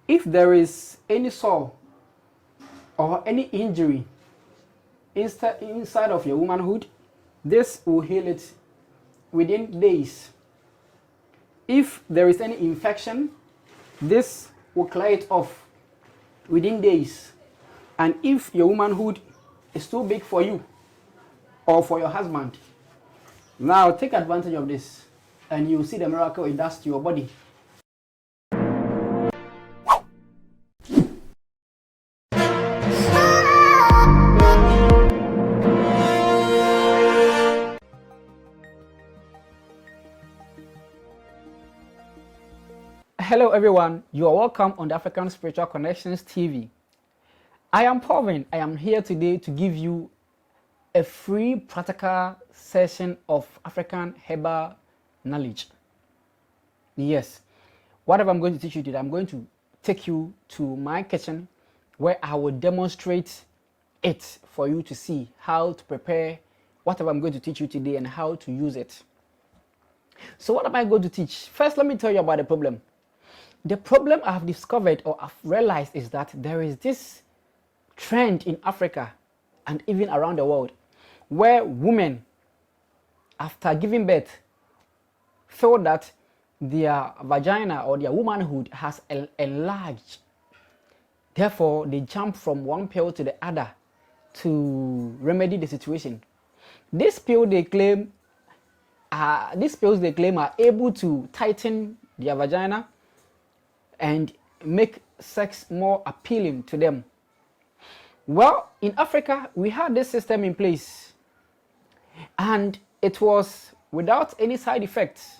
If there is any sore or any injury inside of your womanhood, this will heal it within days. If there is any infection, this will clear it off within days. And if your womanhood is too big for you or for your husband, now take advantage of this and you'll see the miracle it does to your body. Hello everyone, you are welcome on the African Spiritual Connections TV. I am PaulVin. I am here today to give you a free practical session of African herbal knowledge. Yes, whatever I'm going to teach you today, I'm going to take you to my kitchen where I will demonstrate it for you to see how to prepare whatever I'm going to teach you today and how to use it. So what am I going to teach? First, let me tell you about the problem. The problem I have discovered or I've realized is that there is this trend in Africa and even around the world where women, after giving birth, feel that their vagina or their womanhood has enlarged. Therefore, they jump from one pill to the other to remedy the situation. These pills they claim are able to tighten their vagina and make sex more appealing to them. Well, in Africa, we had this system in place and it was without any side effects.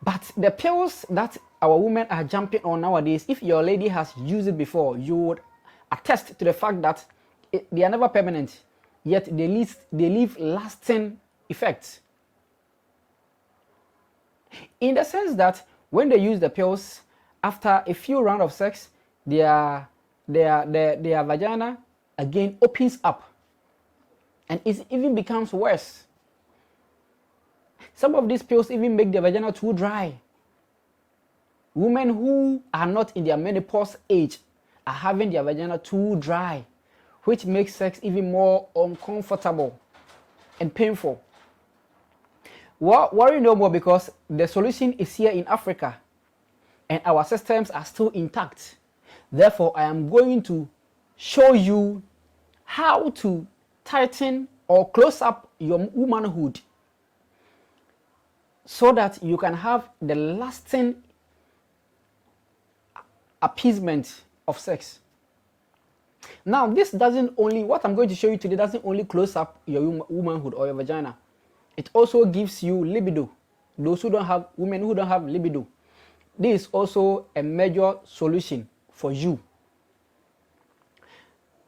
But the pills that our women are jumping on nowadays, if your lady has used it before, you would attest to the fact that they are never permanent, yet they leave lasting effects. In the sense that when they use the pills, after a few rounds of sex, their vagina again opens up and it even becomes worse. Some of these pills even make the vagina too dry. Women who are not in their menopause age are having their vagina too dry, which makes sex even more uncomfortable and painful. Well, worry no more, because the solution is here in Africa and our systems are still intact. Therefore, I am going to show you how to tighten or close up your womanhood so that you can have the lasting appeasement of sex. Now, this doesn't only, what I'm going to show you today doesn't only close up your womanhood or your vagina. It also gives you libido. Those who don't have, women who don't have libido, this is also a major solution for you.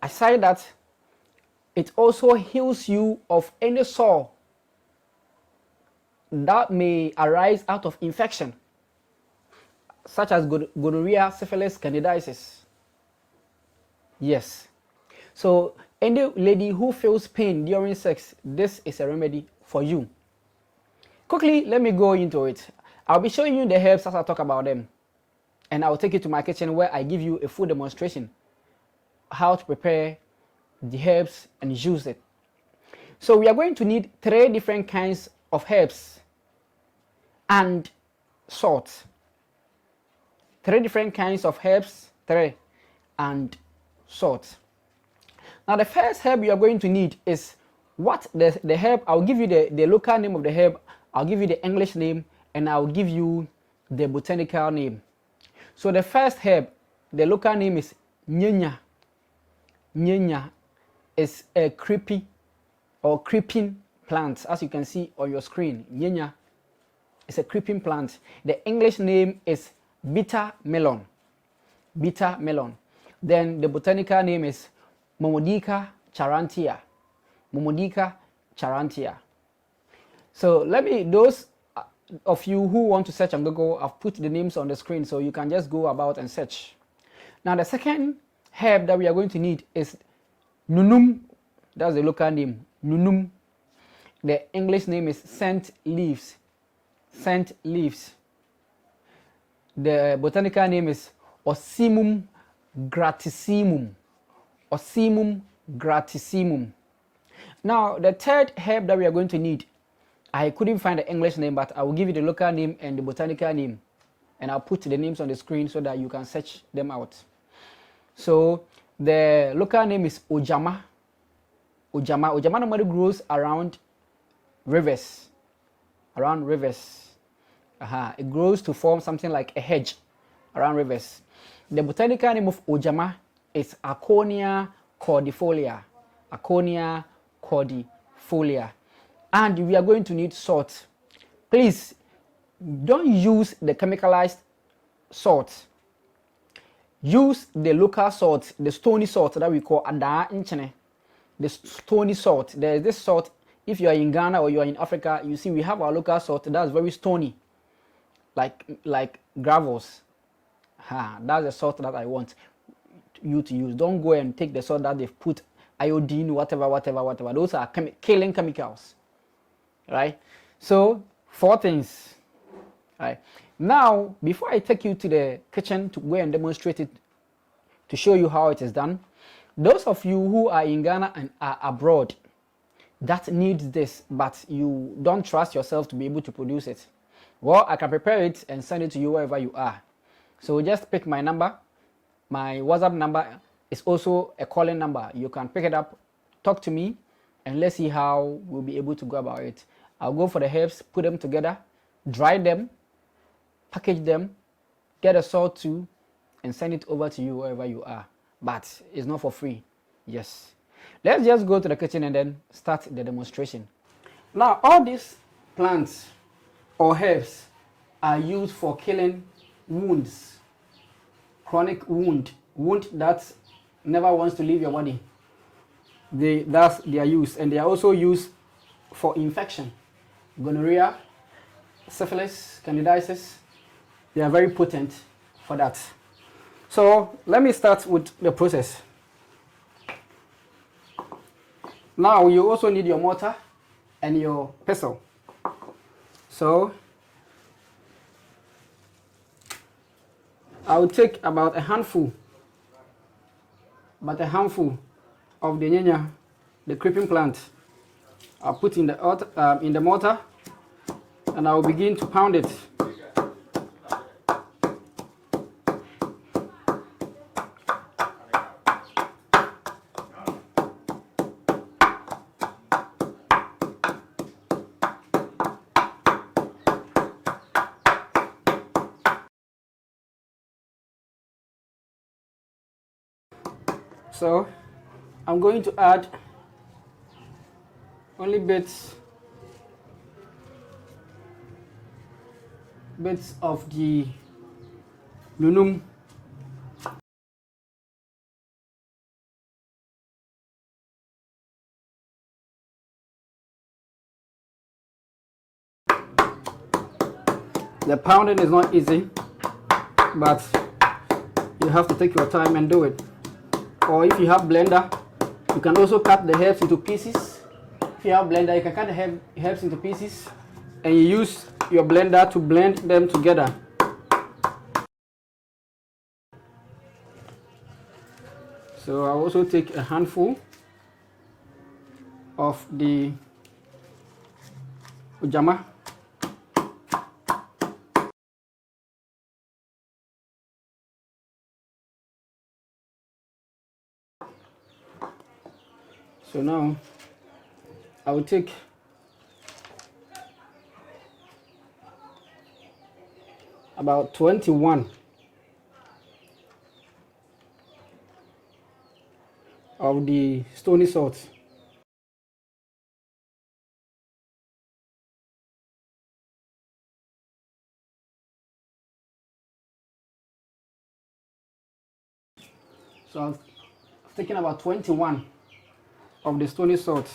Aside that, it also heals you of any sore that may arise out of infection, such as gonorrhea, syphilis, candidiasis. Yes. So any lady who feels pain during sex, this is a remedy for you. Quickly, let me go into it. I'll be showing you the herbs as I talk about them. And I'll take you to my kitchen where I give you a full demonstration how to prepare the herbs and use it. So we are going to need 3 different kinds of herbs and salt. 3 different kinds of herbs, 3 and salt. Now the first herb you are going to need is what the herb, I'll give you the local name of the herb, I'll give you the English name, and I'll give you the botanical name. So the first herb, the local name is Nyenya. Nyenya is a creepy or creeping plant, as you can see on your screen. Nyenya is a creeping plant. The English name is bitter melon. Bitter melon. Then the botanical name is Momodica charantia. Momodica charantia. So let me, those of you who want to search on Google, I've put the names on the screen so you can just go about and search. Now the second herb that we are going to need is Nunum. That's the local name, Nunum. The English name is scent leaves. Scent leaves. The botanical name is Ocimum gratissimum. Ocimum gratissimum. Now, the third herb that we are going to need, I couldn't find the English name, but I will give you the local name and the botanical name. And I'll put the names on the screen so that you can search them out. So, the local name is Ojama. Ojama normally grows around rivers. Around rivers. It grows to form something like a hedge around rivers. The botanical name of Ojama is Aconia cordifolia. Aconia cordifolia. And we are going to need salt. Please don't use the chemicalized salt. Use the local salt, the stony salt that we call ada inchene. The stony salt. There is this salt. If you are in Ghana or you are in Africa, you see we have our local salt that's very stony, like gravels. That's the salt that I want you to use. Don't go and take the salt that they've put iodine, whatever. Those are killing chemicals, right? So 4 things, right? Now, before I take you to the kitchen to go and demonstrate it, to show you how it is done, those of you who are in Ghana and are abroad that needs this, but you don't trust yourself to be able to produce it, well, I can prepare it and send it to you wherever you are. So just pick my number. My WhatsApp number is also a calling number. You can pick it up, talk to me, and let's see how we'll be able to go about it. I'll go for the herbs, put them together, dry them, package them, get a salt too, and send it over to you wherever you are. But it's not for free. Yes. Let's just go to the kitchen and then start the demonstration. Now, all these plants or herbs are used for killing wounds, chronic wound that never wants to leave your body. That's their use, and they are also used for infection, gonorrhea, syphilis, candidiasis. They are very potent for that. So let me start with the process. Now you also need your mortar and your pestle. So I will take about a handful of the nyanya, the creeping plant. I'll put in the mortar, and I will begin to pound it. So I'm going to add only bits of the nunum. The pounding is not easy, but you have to take your time and do it. Or if you have blender, you can also cut the herbs into pieces. If you have blender, you can cut the herbs into pieces, and you use your blender to blend them together. So I'll also take a handful of the ujama. So now I will take about 21 of the stony salt. So I've taken about 21 of the stony salt.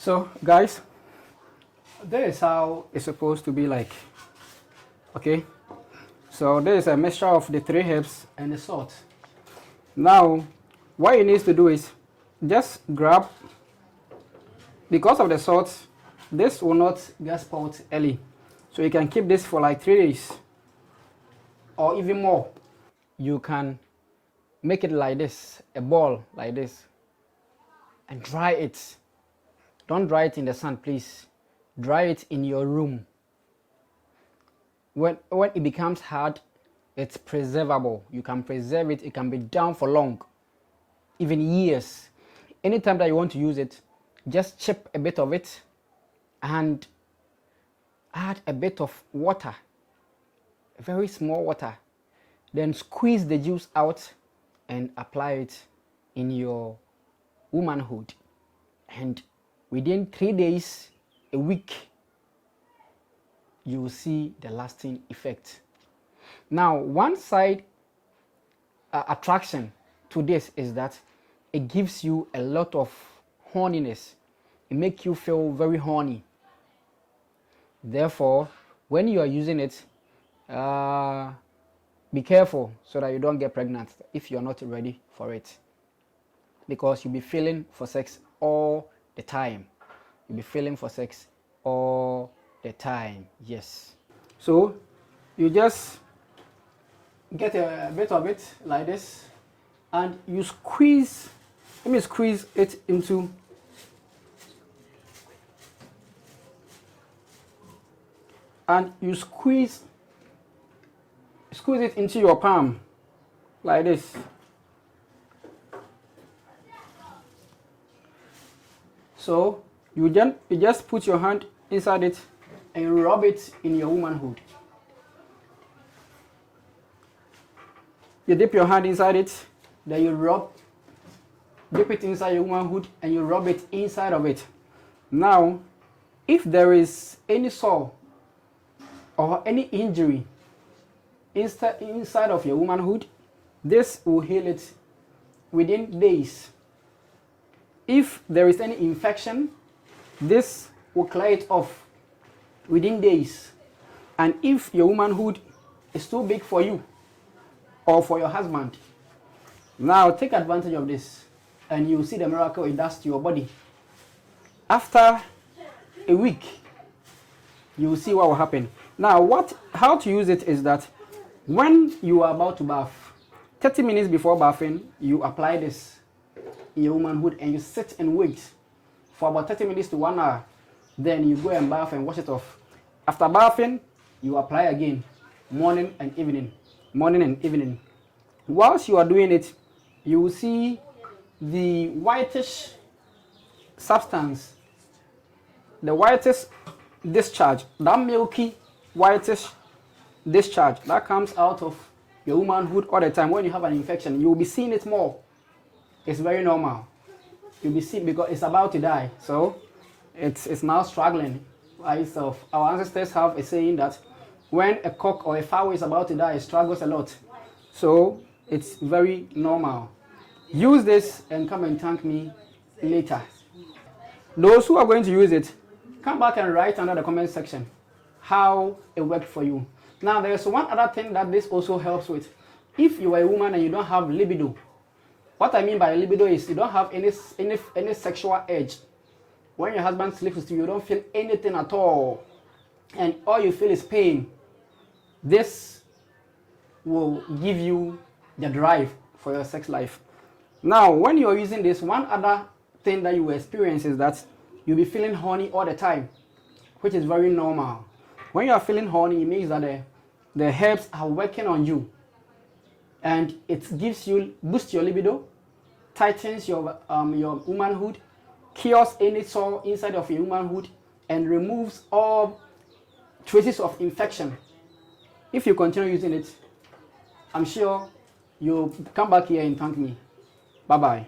So guys, this is how it's supposed to be like. Okay, so there is a mixture of the 3 herbs and the salt. Now what you need to do is just grab, because of the salt, this will not get spoiled early, so you can keep this for like 3 days or even more. You can make it like this, a ball like this, and dry it. Don't dry it in the sun, please. Dry it in your room. When it becomes hard, it's preservable. You can preserve it. It can be down for long, even years. Anytime that you want to use it, just chip a bit of it and add a bit of water, very small water. Then squeeze the juice out and apply it in your womanhood. And within 3 days, a week, you will see the lasting effect. Now, one side attraction to this is that it gives you a lot of horniness. It makes you feel very horny. Therefore, when you are using it, be careful so that you don't get pregnant if you're not ready for it, because you'll be feeling for sex all the time. You'll be feeling for sex all the time. Yes. So you just get a bit of it like this and you squeeze. Let me squeeze it into squeeze it into your palm like this. So you just put your hand inside it and you rub it in your womanhood. You dip your hand inside it, then you dip it inside your womanhood and you rub it inside of it. Now, if there is any sore or any injury inside of your womanhood, this will heal it within days. If there is any infection, this will clear it off within days. And if your womanhood is too big for you or for your husband, now take advantage of this and you will see the miracle it does to your body. After a week, you will see what will happen. Now, how to use it is that when you are about to bath, 30 minutes before bathing, you apply this in your womanhood and you sit and wait for about 30 minutes to 1 hour. Then you go and bath and wash it off. After bathing, you apply again, morning and evening. Morning and evening. Whilst you are doing it, you will see the whitish substance, the whitish discharge, that milky whitish discharge that comes out of your womanhood all the time. When you have an infection, you will be seeing it more. It's very normal. You'll be seeing because it's about to die. So it's now struggling by itself. Our ancestors have a saying that when a cock or a fowl is about to die, it struggles a lot. So it's very normal. Use this and come and thank me later. Those who are going to use it, come back and write under the comment section how it worked for you. Now there's one other thing that this also helps with. If you are a woman and you don't have libido, what I mean by libido is you don't have any sexual urge. When your husband sleeps with you, you don't feel anything at all, and all you feel is pain. This will give you the drive for your sex life. Now, when you're using this, one other thing that you will experience is that you'll be feeling horny all the time, which is very normal. When you are feeling horny, it means that the herbs are working on you, and it boosts your libido, tightens your womanhood, cures any sore inside of your womanhood, and removes all traces of infection. If you continue using it, I'm sure you'll come back here and thank me. Bye-bye.